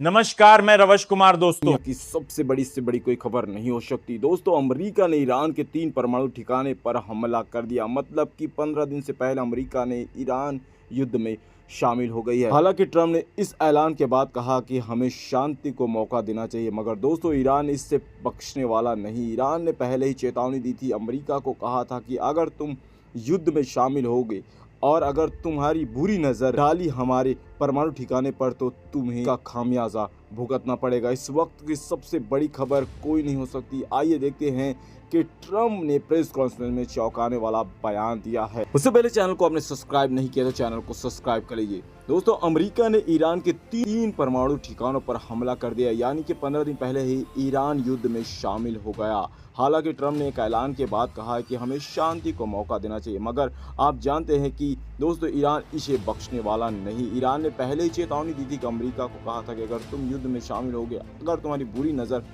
नमस्कार, मैं रवश कुमार। दोस्तों, दुनिया की सबसे बड़ी से बड़ी कोई खबर नहीं हो सकती। दोस्तों, अमेरिका ने ईरान के 3 परमाणु ठिकाने पर हमला कर दिया। मतलब कि 15 दिन से पहले अमेरिका ने ईरान युद्ध में शामिल हो गई है। हालांकि ट्रम्प ने इस ऐलान के बाद कहा कि हमें शांति को मौका देना चाहिए, मगर दोस्तों ईरान इससे बख्शने वाला नहीं। ईरान ने पहले ही चेतावनी दी थी, अमेरिका को कहा था कि अगर तुम युद्ध में शामिल होगे और अगर तुम्हारी बुरी नज़र डाली हमारे परमाणु ठिकाने पर तो तुम्हें का खामियाजा भुगतना पड़ेगा। इस वक्त की सबसे बड़ी खबर कोई नहीं हो सकती। आइए देखते हैं कि ट्रम्प ने प्रेस कॉन्फ्रेंस में चौंकाने वाला बयान दिया है। उससे पहले चैनल को आपने सब्सक्राइब नहीं किया तो चैनल को सब्सक्राइब कर लीजिए। दोस्तों, अमेरिका ने ईरान के 3 परमाणु ठिकानों पर हमला कर दिया, यानी कि 15 दिन पहले ही ईरान युद्ध में शामिल हो गया। हालांकि ट्रम्प ने एक ऐलान के बाद कहा है कि हमें शांति को मौका देना चाहिए, मगर आप जानते हैं कि दोस्तों ईरान इसे बख्शने वाला नहीं। ईरान ने पहले ही चेतावनी दी थी कि अमेरिका को कहा था कि अगर तुम युद्ध में शामिल होगे, अगर तुम्हारी बुरी नज़र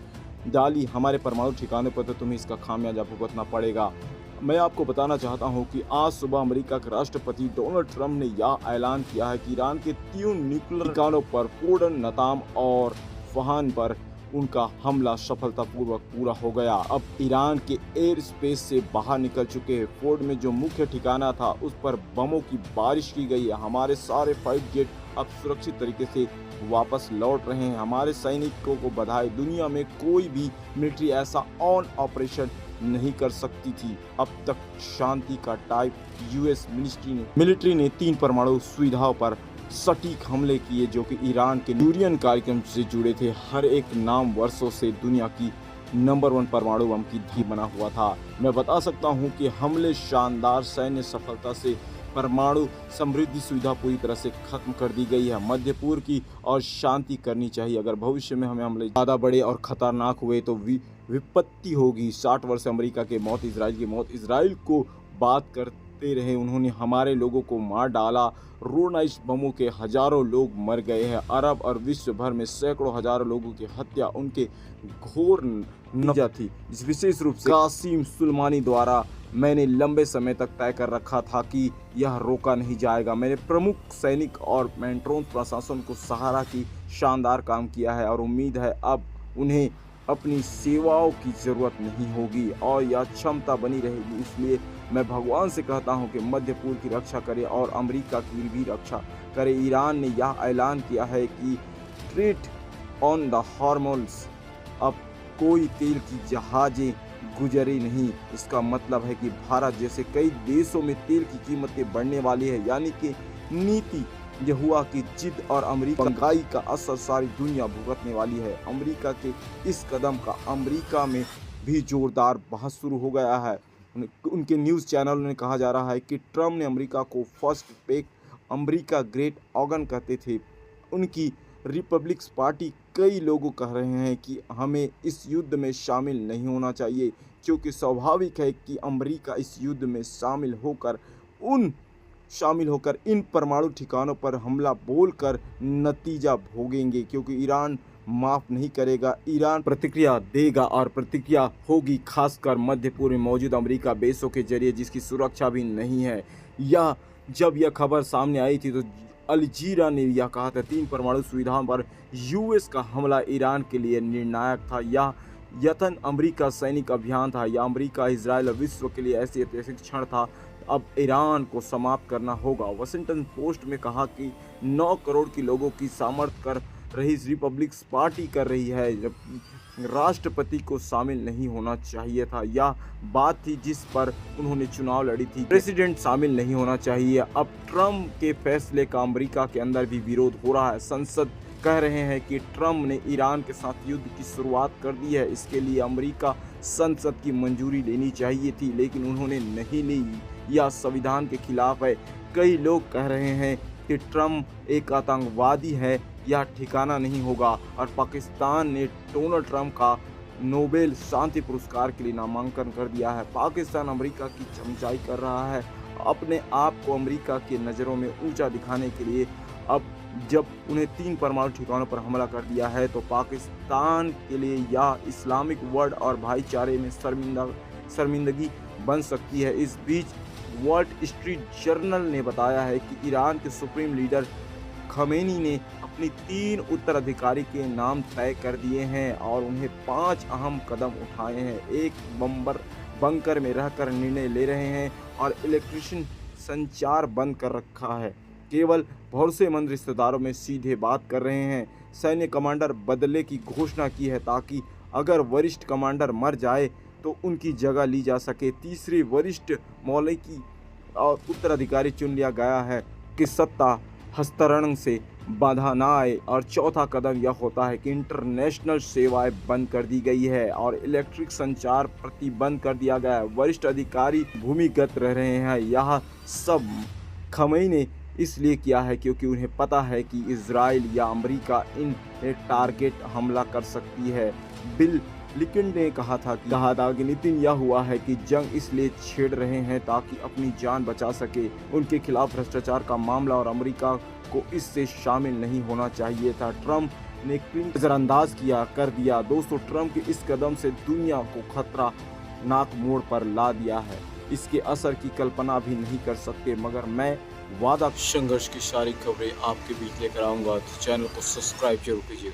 डाली हमारे परमाणु ठिकाने पर तो तुम्हें इसका खामियाजा भुगतना पड़ेगा। मैं आपको बताना चाहता हूं कि आज सुबह अमेरिका के राष्ट्रपति डोनाल्ड ट्रम्प ने यह ऐलान किया है कि ईरान के 3 न्यूक्लियर ठिकानों पर फोर्डो, नताम और फहान पर उनका हमला सफलतापूर्वक पूरा हो गया। अब ईरान के एयर स्पेस से बाहर निकल चुके हैं। फोर्ड में जो मुख्य ठिकाना था उस पर बमों की बारिश की गई है। हमारे सारे फाइट जेट अब सुरक्षित तरीके से वापस लौट रहे हैं। हमारे सैनिकों को बधाई। दुनिया में कोई भी मिलिट्री ऐसा ऑन ऑपरेशन नहीं कर सकती थी अब तक। शांति का टाइप यूएस मिलिट्री ने 3 परमाणु सुविधाओं पर सटीक हमले किए जो कि ईरान के न्यूक्लियर कार्यक्रम से जुड़े थे। हर एक नाम वर्षों से दुनिया की नंबर 1 परमाणु बम की धी बना हुआ था। मैं बता सकता हूं कि हमले शानदार सैन्य सफलता से परमाणु समृद्धि सुविधा पूरी तरह से खत्म कर दी गई है। मध्य पूर्व की और शांति करनी चाहिए। अगर भविष्य में हमें हमले ज़्यादा बड़े और खतरनाक हुए तो विपत्ति होगी। 60 वर्ष अमेरिका के मौत, इजराइल की मौत, इजराइल को बात करते रहे, उन्होंने हमारे लोगों को मार डाला। रोनाइश बमों के हजारों लोग मर गए हैं। अरब और विश्व भर में सैकड़ों हजारों लोगों की हत्या उनके घोर नतीजा थी। विशेष रूप से कासिम सुलेमानी द्वारा मैंने लंबे समय तक तय कर रखा था कि यह रोका नहीं जाएगा। मैंने प्रमुख सैनिक और मेट्रोन प्रशासन को सहारा की शानदार काम किया है और उम्मीद है अब उन्हें अपनी सेवाओं की ज़रूरत नहीं होगी और यह क्षमता बनी रहेगी। इसलिए मैं भगवान से कहता हूं कि मध्य पूर्व की रक्षा करे और अमेरिका की भी रक्षा करे। ईरान ने यह ऐलान किया है कि ट्रेड ऑन द हॉर्मोन्स, अब कोई तेल की जहाजें गुजरी नहीं। इसका मतलब है कि भारत जैसे कई देशों में तेल की कीमतें बढ़ने वाली है, यानी कि नीति यह हुआ कि जिद और अमेरिका महंगाई का असर सारी दुनिया भुगतने वाली है। अमेरिका के इस कदम का अमेरिका में भी जोरदार बहस शुरू हो गया है। उनके न्यूज़ चैनल में कहा जा रहा है कि ट्रम्प ने अमेरिका को first pack America great organ कहते थे। उनकी रिपब्लिक्स पार्टी कई लोग कह रहे हैं कि हमें इस युद्ध में शामिल नहीं होना चाहिए, क्योंकि स्वाभाविक है कि अमेरिका इस युद्ध में शामिल होकर इन परमाणु ठिकानों पर हमला बोलकर नतीजा भोगेंगे, क्योंकि ईरान माफ़ नहीं करेगा। ईरान प्रतिक्रिया देगा और प्रतिक्रिया होगी खासकर मध्य पूर्व में मौजूद अमेरिका बेसों के जरिए, जिसकी सुरक्षा भी नहीं है। जब यह खबर सामने आई थी तो अल जज़ीरा ने यह कहा था 3 परमाणु सुविधाओं पर यूएस का हमला ईरान के लिए निर्णायक था। यह यतन अमेरिका सैनिक अभियान था। यह अमेरिका, इजराइल और विश्व के लिए ऐसी ऐतिहासिक क्षण था। अब ईरान को समाप्त करना होगा। वाशिंगटन पोस्ट में कहा कि 9 करोड़ की लोगों की सामर्थ्य कर रही रिपब्लिक्स पार्टी कर रही है, जब राष्ट्रपति को शामिल नहीं होना चाहिए था। यह बात थी जिस पर उन्होंने चुनाव लड़ी थी। प्रेसिडेंट शामिल नहीं होना चाहिए। अब ट्रम्प के फैसले का अमेरिका के अंदर भी विरोध हो रहा है। संसद कह रहे हैं कि ट्रम्प ने ईरान के साथ युद्ध की शुरुआत कर दी है। इसके लिए अमेरिका संसद की मंजूरी लेनी चाहिए थी, लेकिन उन्होंने नहीं ली। यह संविधान के खिलाफ है। कई लोग कह रहे हैं कि ट्रम्प एक आतंकवादी है, यह ठिकाना नहीं होगा। और पाकिस्तान ने डोनाल्ड ट्रम्प का नोबेल शांति पुरस्कार के लिए नामांकन कर दिया है। पाकिस्तान अमेरिका की चमचाई कर रहा है, अपने आप को अमेरिका की नज़रों में ऊंचा दिखाने के लिए। अब जब उन्हें 3 परमाणु ठिकानों पर हमला कर दिया है तो पाकिस्तान के लिए यह इस्लामिक वर्ल्ड और भाईचारे में शर्मिंदगी बन सकती है। इस बीच वॉल स्ट्रीट जर्नल ने बताया है कि ईरान के सुप्रीम लीडर खमेनी ने अपनी 3 उत्तराधिकारी के नाम तय कर दिए हैं और उन्हें 5 अहम कदम उठाए हैं। एक बंकर में रहकर निर्णय ले रहे हैं और इलेक्ट्रिशियन संचार बंद कर रखा है। केवल भरोसेमंद रिश्तेदारों में सीधे बात कर रहे हैं। सैन्य कमांडर बदले की घोषणा की है ताकि अगर वरिष्ठ कमांडर मर जाए तो उनकी जगह ली जा सके। तीसरी वरिष्ठ मौलिकी और उत्तराधिकारी चुन लिया गया है कि सत्ता हस्तांतरण से बाधा ना आए। और चौथा कदम यह होता है कि इंटरनेशनल सेवाएं बंद कर दी गई है और इलेक्ट्रिक संचार प्रतिबंध कर दिया गया है। वरिष्ठ अधिकारी भूमिगत रह रहे हैं। यह सब खमैनी ने इसलिए किया है क्योंकि उन्हें पता है कि इजराइल या अमेरिका इन टारगेट हमला कर सकती है। बिल लिंकन ने कहा था कि नितिन यह हुआ है कि जंग इसलिए छेड़ रहे हैं ताकि अपनी जान बचा सके। उनके खिलाफ भ्रष्टाचार का मामला और अमेरिका को इससे शामिल नहीं होना चाहिए था। ट्रंप ने नजरअंदाज कर दिया। दोस्तों, ट्रंप के इस कदम से दुनिया को खतरनाक मोड़ पर ला दिया है। इसके असर की कल्पना भी नहीं कर सकते, मगर मैं वादा संघर्ष की सारी खबरें आपके बीच लेकर आऊंगा, तो चैनल को सब्सक्राइब जरूर कीजिएगा।